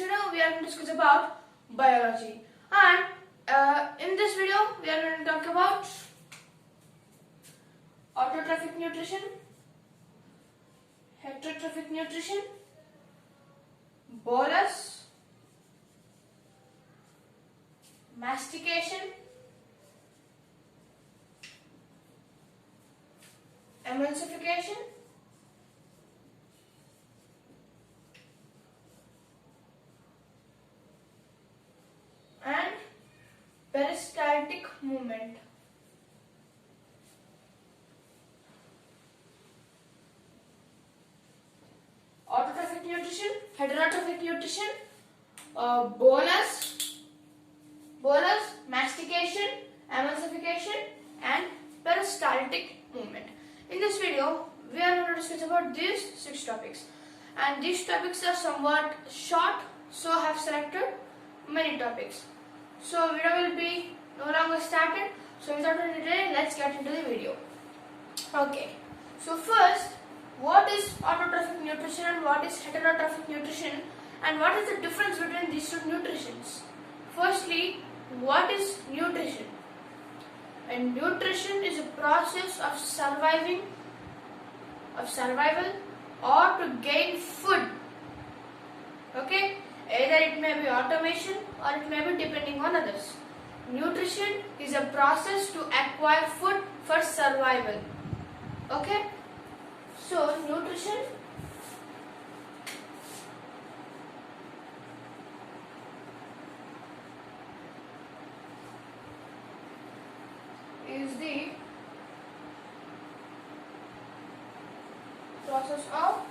video we are going to discuss about biology, and in this video we are going to talk about autotrophic nutrition, heterotrophic nutrition, bolus, mastication, emulsification, and peristaltic movement. Autotrophic nutrition, heterotrophic nutrition, bolus, mastication, emulsification, and peristaltic movement. In this video, we are going to discuss about these 6 topics, and these topics are somewhat short, so I have selected many topics. So video will be no longer started. So without any delay, let's get into the video. Okay. So first, what is autotrophic nutrition and what is heterotrophic nutrition, and what is the difference between these two nutritions? Firstly, what is nutrition? And nutrition is a process of survival or to gain food. Okay, either it may be automation or it may be depending on others. Nutrition is a process to acquire food for survival. Okay, so nutrition is the process of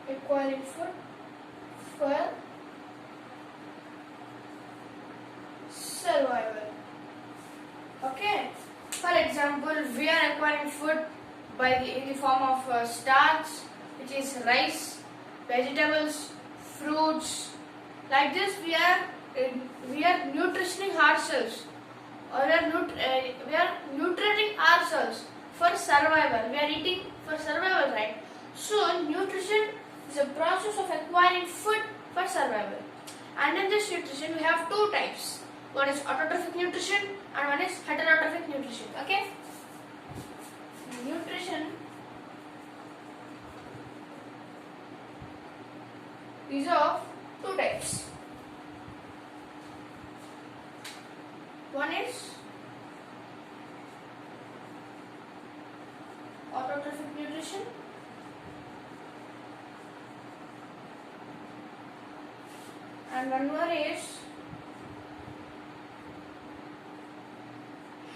acquiring food for survival. Okay, for example, we are acquiring food in the form of starch, which is rice, vegetables, fruits. Like this, we are nutritioning ourselves, or we are nutriting ourselves for survival. We are eating for survival, right? So nutrition is a process of acquiring food for survival. And in this nutrition, we have 2 types. One is autotrophic nutrition and one is heterotrophic nutrition. Okay? Nutrition is of 2 types. One is autotrophic nutrition and one more is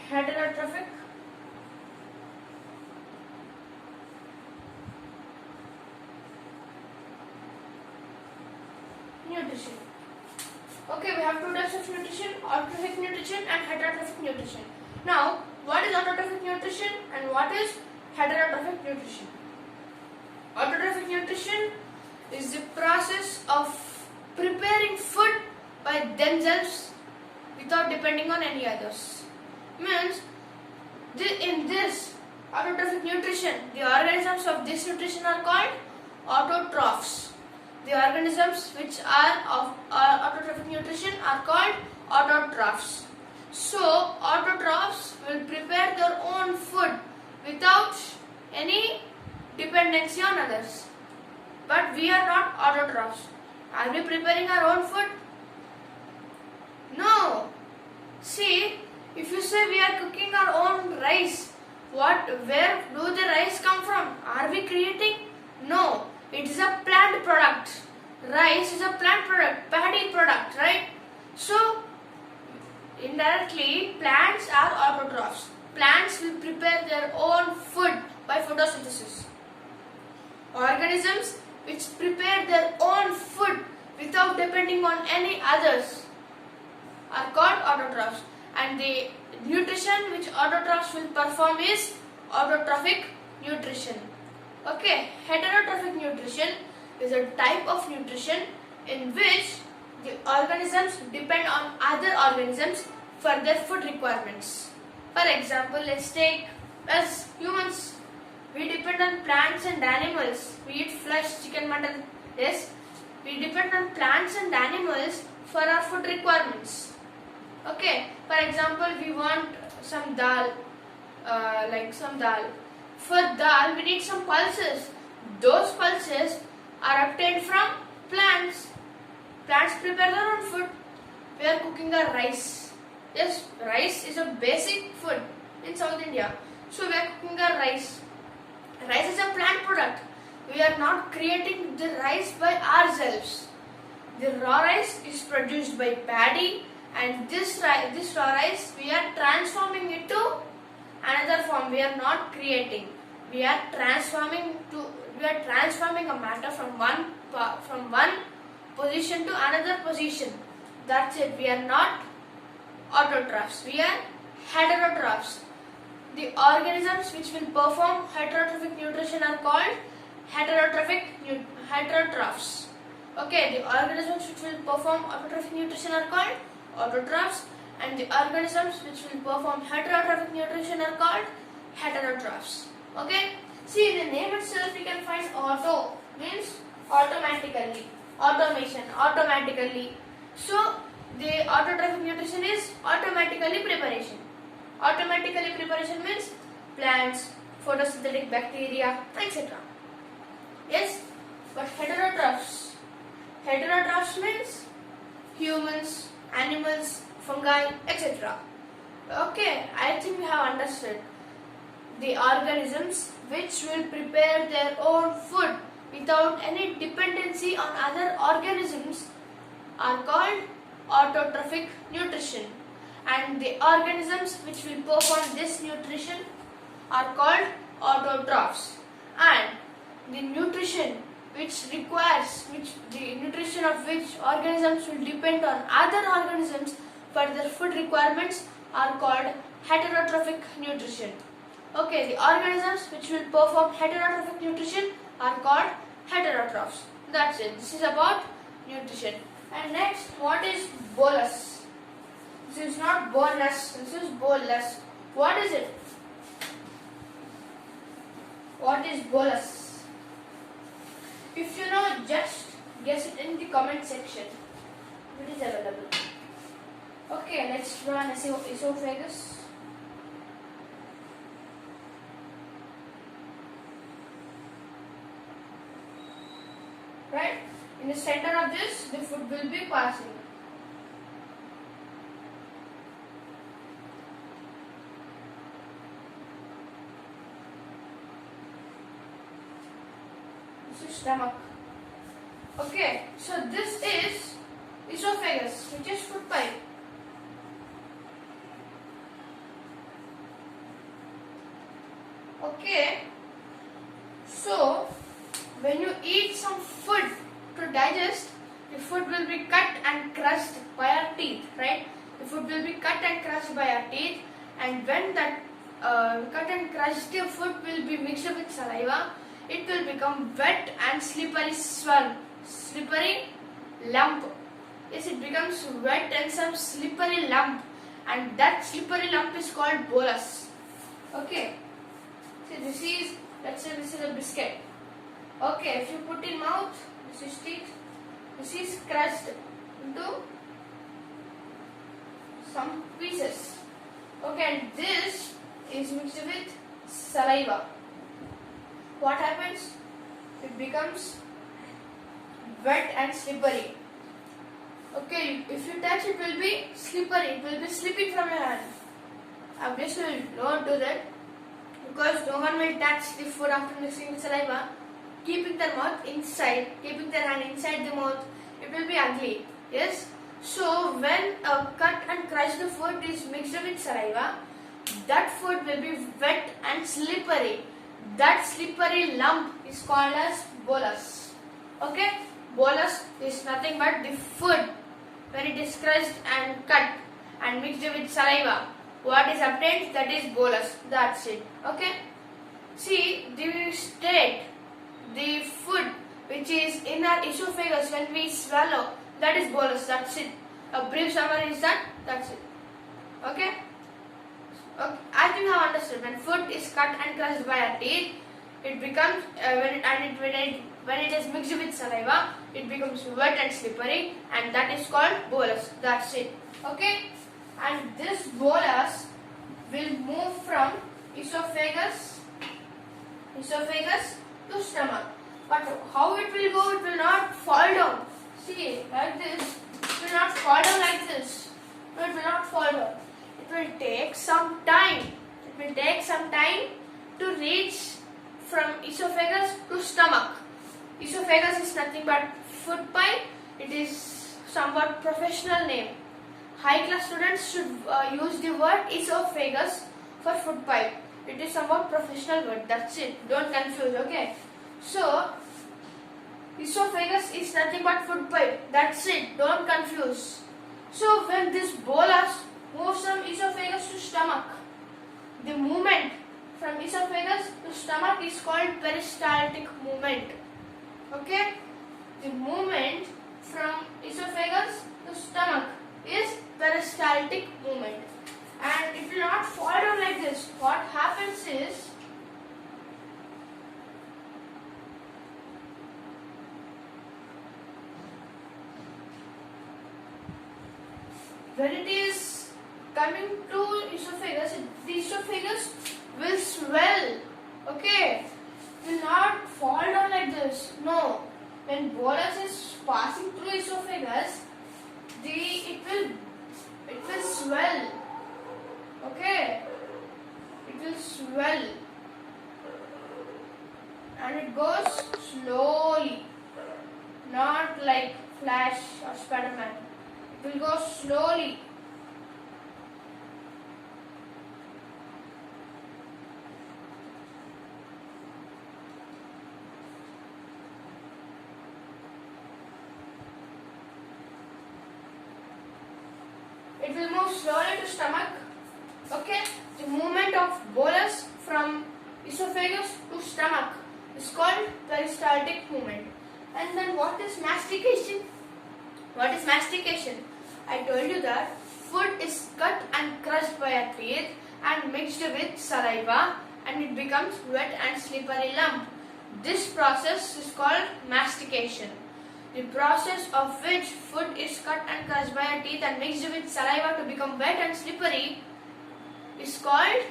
heterotrophic nutrition. Okay, we have 2 types of nutrition, autotrophic nutrition and heterotrophic nutrition. Now, what is autotrophic nutrition and what is heterotrophic nutrition? Autotrophic nutrition is the process of preparing food by themselves without depending on any others. Means, in this autotrophic nutrition, the organisms of this nutrition are called autotrophs. The organisms which are of autotrophic nutrition are called autotrophs. So, autotrophs will prepare their own food without any dependency on others. But we are not autotrophs. Are we preparing our own food? No. See, if you say we are cooking our own rice, where do the rice come from? Are we creating? No. It is a plant product. Rice is a plant product, paddy product, right? So, indirectly, plants are autotrophs. Plants will prepare their own food by photosynthesis. Organisms which prepare their own food without depending on any others are called autotrophs. And the nutrition which autotrophs will perform is autotrophic nutrition. Okay, heterotrophic nutrition is a type of nutrition in which the organisms depend on other organisms for their food requirements. For example, let's take as humans, we depend on plants and animals. We eat flesh, chicken, mutton. Yes, we depend on plants and animals for our food requirements. Okay, for example, we want some dal, like some dal. For dal, we need some pulses. Those pulses are obtained from plants. Plants prepare their own food. We are cooking our rice. Yes, rice is a basic food in South India. So we are cooking our rice. Rice is a plant product. We are not creating the rice by ourselves. The raw rice is produced by paddy, and this raw rice we are transforming it to another form. We are not creating. We are transforming a matter from one position to another position. That's it. We are not autotrophs. We are heterotrophs. The organisms which will perform heterotrophic nutrition are called heterotrophs. Okay, the organisms which will perform autotrophic nutrition are called autotrophs, and the organisms which will perform heterotrophic nutrition are called heterotrophs. Okay, see in the name itself we can find auto means automatically, automation, automatically. So the autotrophic nutrition is automatically preparation. Automatically preparation means plants, photosynthetic bacteria, etc. Yes, but heterotrophs means humans, animals, fungi, etc. Okay, I think we have understood. The organisms which will prepare their own food without any dependency on other organisms are called autotrophic nutrition, and the organisms which will perform this nutrition are called autotrophs. And the nutrition of which organisms will depend on other organisms for their food requirements are called heterotrophic nutrition. Okay, the organisms which will perform heterotrophic nutrition are called heterotrophs. That's it. This is about nutrition. And next, what is bolus? This is not bonus, this is bolus. What is it? What is bolus? If you know, just guess it in the comment section. It is available. Okay, let's draw an esophagus. Right? In the center of this, the food will be passing. This is stomach. Okay, so this is esophagus, which is food pipe. Okay, so when you eat some food to digest, the food will be cut and crushed by our teeth, right? The food will be cut and crushed by our teeth, and when that cut and crushed food will be mixed with saliva, it will become wet and slippery lump. Yes, it becomes wet and some slippery lump, and that slippery lump is called bolus. Okay, so let's say this is a biscuit. Okay, if you put in mouth, this is teeth, this is crushed into some pieces. Okay, and this is mixed with saliva. What happens? It becomes wet and slippery. Okay, if you touch it will be slippery, it will be slipping from your hand. Obviously, don't do that because no one will touch the food after mixing with saliva. Keeping their hand inside the mouth, it will be ugly. Yes. So when a cut and crushed food is mixed with saliva, that food will be wet and slippery. That slippery lump is called as bolus. Okay, bolus is nothing but the food when it is crushed and cut and mixed with saliva. What is obtained, that is bolus. That's it. Okay. See, the food which is in our esophagus when we swallow, that is bolus. That's it. A brief summary is that. That's it. Okay? Okay, I think I understood. When food is cut and crushed by our teeth, it becomes when it is mixed with saliva, it becomes wet and slippery, and that is called bolus. That's it. Okay, and this bolus will move from esophagus to stomach. But how it will go? It will not fall down. See, like this. It will not fall down like this. No, it will not fall down. It will take some time. It will take some time to reach from esophagus to stomach. Esophagus is nothing but food pipe. It is somewhat professional name. High class students should use the word esophagus for food pipe. It is somewhat professional word. That's it. Don't confuse. Okay. So esophagus is nothing but food pipe. That's it. Don't confuse. So when this bolus moves from esophagus to stomach, the movement from esophagus to stomach is called peristaltic movement. Okay? The movement from esophagus to stomach is peristaltic movement. And it will not fall down like this. What happens is, when it is coming to esophagus, the esophagus will swell. Okay? It will not fall down like this. No. When bolus is passing through esophagus, it will swell. Okay? It will swell. And it goes slowly. Not like Flash or Spider-Man. It will go slowly. It will move slowly to stomach. Okay? The movement of bolus from esophagus to stomach is called peristaltic movement. And then what is mastication? What is mastication? I told you that food is cut and crushed by a teeth and mixed with saliva, and it becomes wet and slippery lump. This process is called mastication. The process of which food is cut and crushed by a teeth and mixed with saliva to become wet and slippery is called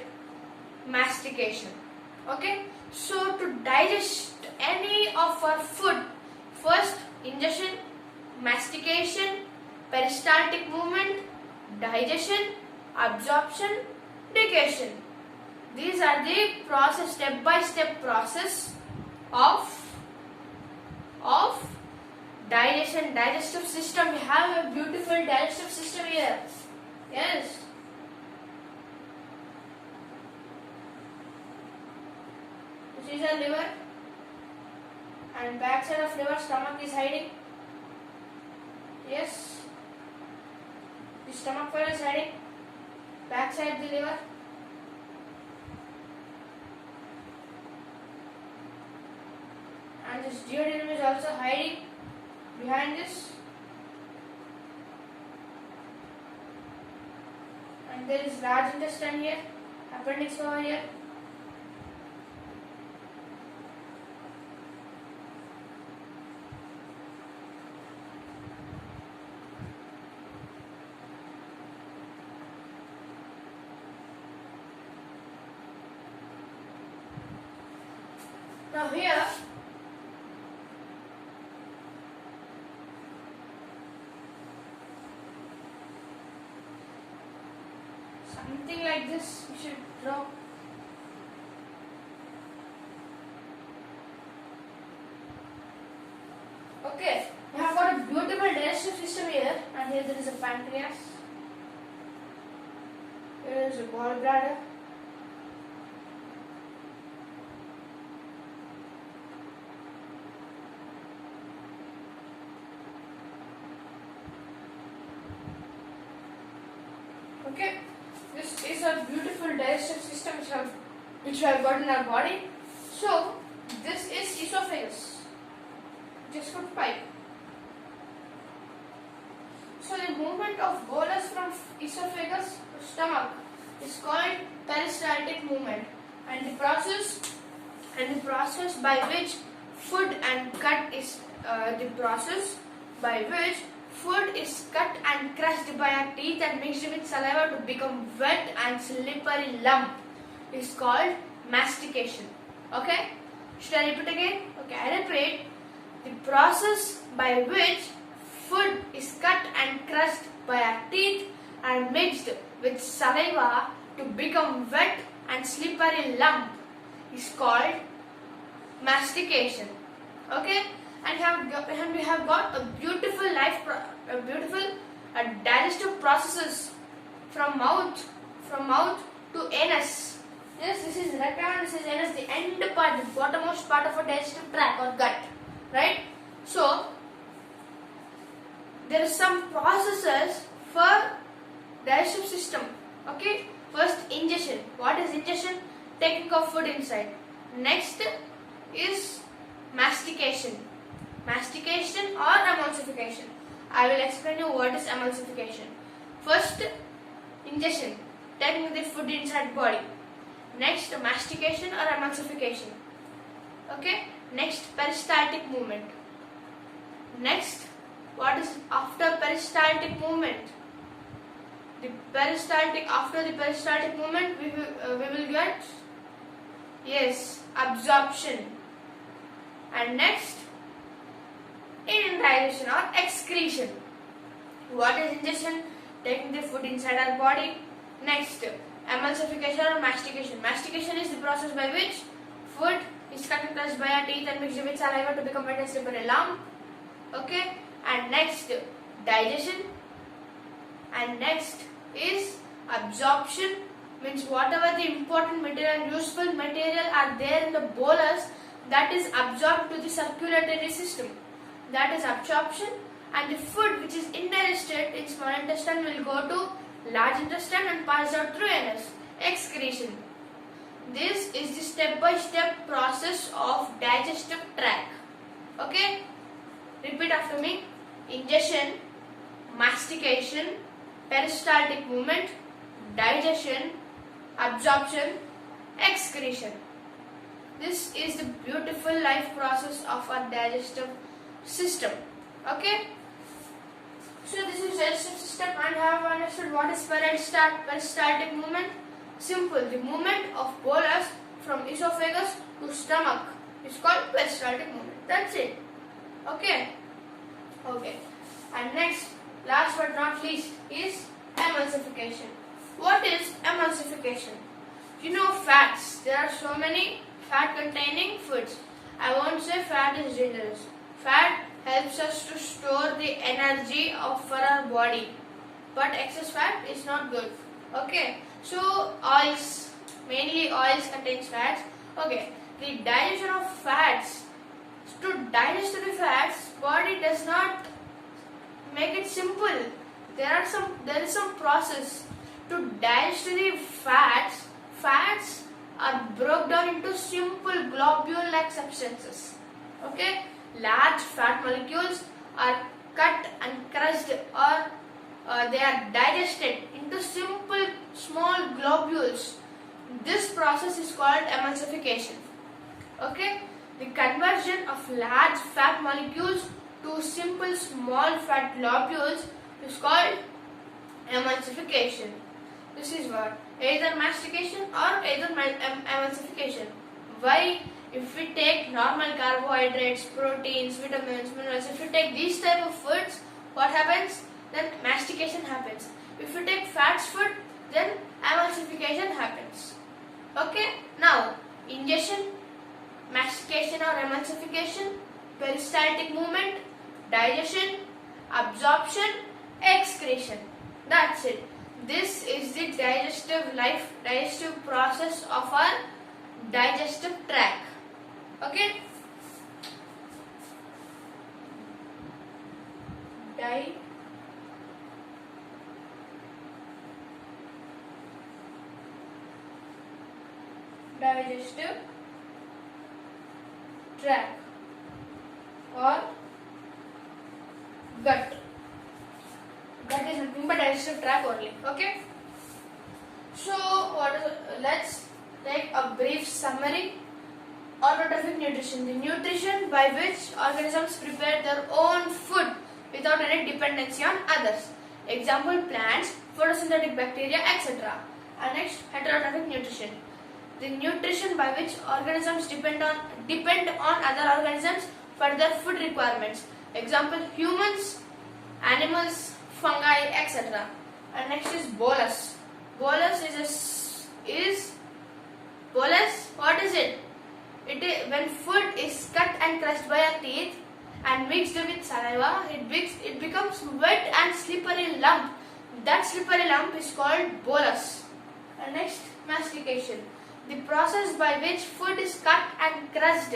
mastication. Okay? So to digest any of our food, first ingestion, mastication, peristaltic movement, digestion, absorption, digestion. These are the process, step-by-step process of digestion, digestive system. We have a beautiful digestive system here. Yes. This is a liver, and back side of liver, stomach is hiding. Yes. The stomach file is hiding. Back side the liver. And this duodenum is also hiding behind this. And there is large intestine here, appendix over here. Now here, something like this we should draw. Okay, we have got a beautiful digestive system here, and here there is a pancreas. Here is a gallbladder. Okay, this is a beautiful digestive system which we have got in our body. So this is esophagus, just food pipe. So the movement of bolus from esophagus to stomach is called peristaltic movement, and the process by which food and cut is food is cut and crushed by our teeth and mixed with saliva to become wet and slippery lump is called mastication. Okay? Should I repeat again? Okay, I repeat. The process by which food is cut and crushed by our teeth and mixed with saliva to become wet and slippery lump is called mastication. Okay? And we have got a beautiful digestive processes from mouth to anus. Yes, this is rectum and this is anus, the end part, the bottommost part of a digestive tract or gut. Right? So, there are some processes for digestive system. Okay? First, ingestion. What is ingestion? Taking of food inside. Next is mastication. Mastication or emulsification. I will explain you what is emulsification. First, ingestion. Taking the food inside body. Next, mastication or emulsification. Okay? Next, peristaltic movement. Next, what is after peristaltic movement? After the peristaltic movement, we will get, yes, absorption. And next, indigestion or excretion. What is ingestion? Taking the food inside our body. Next, emulsification or mastication. Mastication is the process by which food is cut and crushed by our teeth and mixed with saliva to become wet and slippery lump. Okay? And next, digestion. And next is absorption, means whatever the important material, useful material are there in the bolus, that is absorbed to the circulatory system. That is absorption. And the food which is indigested in small intestine will go to large intestine and pass out through anus. Excretion. This is the step-by-step process of digestive tract. Okay? Repeat after me. Ingestion, mastication, peristaltic movement, digestion, absorption, excretion. This is the beautiful life process of our digestive system. Okay? So this is digestive system, and have understood what is peristaltic movement. Simple. The movement of bolus from esophagus to stomach is called peristaltic movement. That's it. Okay? Okay. And next, last but not least, is emulsification. What is emulsification? You know fats. There are so many fat containing foods. I won't say fat is dangerous. Fat helps us to store the energy for our body. But excess fat is not good. Okay. So oils, mainly oils contains fats. Okay. The digestion of fats. To digest the fats, body does not make it simple. There is some process to digest the fats. Fats are broken down into simple globule-like substances. Okay, large fat molecules are cut and crushed, or they are digested into simple small globules. This process is called emulsification. Okay. The conversion of large fat molecules to simple small fat globules is called emulsification. This is what? Either mastication or either emulsification. Why? If we take normal carbohydrates, proteins, vitamins, minerals, if we take these type of foods, what happens? Then mastication happens. If you take fats food, then emulsification happens. Okay? Now, ingestion, mastication or emulsification, peristaltic movement, digestion, absorption, excretion. That's it. This is the digestive process of our digestive tract. Okay? Digestive tract or gut. That is nothing but digestive tract only. Okay. So let's take a brief summary. Autotrophic nutrition, the nutrition by which organisms prepare their own food without any dependency on others. Example, plants, photosynthetic bacteria, etc. And next, heterotrophic nutrition, the nutrition by which organisms depend on other organisms for their food requirements. Example, humans, animals, fungi, etc. And next is bolus. Bolus bolus. What is it? It is when food is cut and crushed by our teeth and mixed with saliva, it becomes wet and slippery lump. That slippery lump is called bolus. And next, mastication, the process by which food is cut and crushed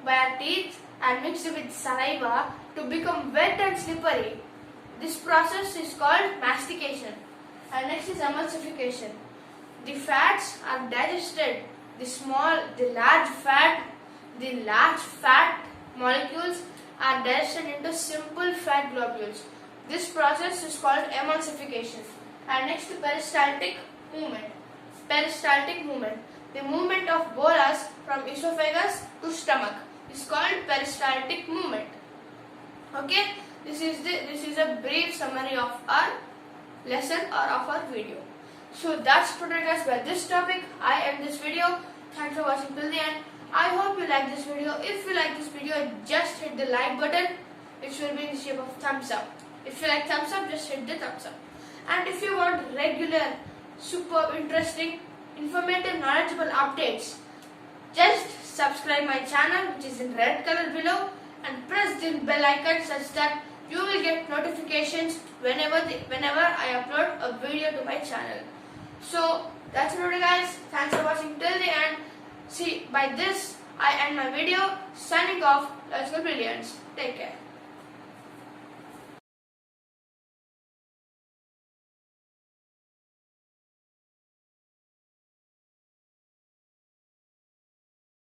by our teeth and mixed with saliva to become wet and slippery. This process is called mastication. And next is emulsification. The fats are digested. The large fat molecules are digested into simple fat globules. This process is called emulsification. And next, peristaltic movement. Peristaltic movement, the movement of bolus from esophagus to stomach, is called peristaltic movement. Okay, this is a brief summary of our lesson or of our video. So that's today guys by this topic. I end this video. Thanks for watching till the end. I hope you like this video. If you like this video, just hit the like button, which will be in the shape of thumbs up. If you like thumbs up, just hit the thumbs up. And if you want regular, super interesting, informative, knowledgeable updates, just subscribe my channel, which is in red color below, and press the bell icon such that you will get notifications whenever I upload a video to my channel. So that's it guys. Thanks for watching till the end. See, by this I end my video. Signing off. Let's go Brilliantz. Take care.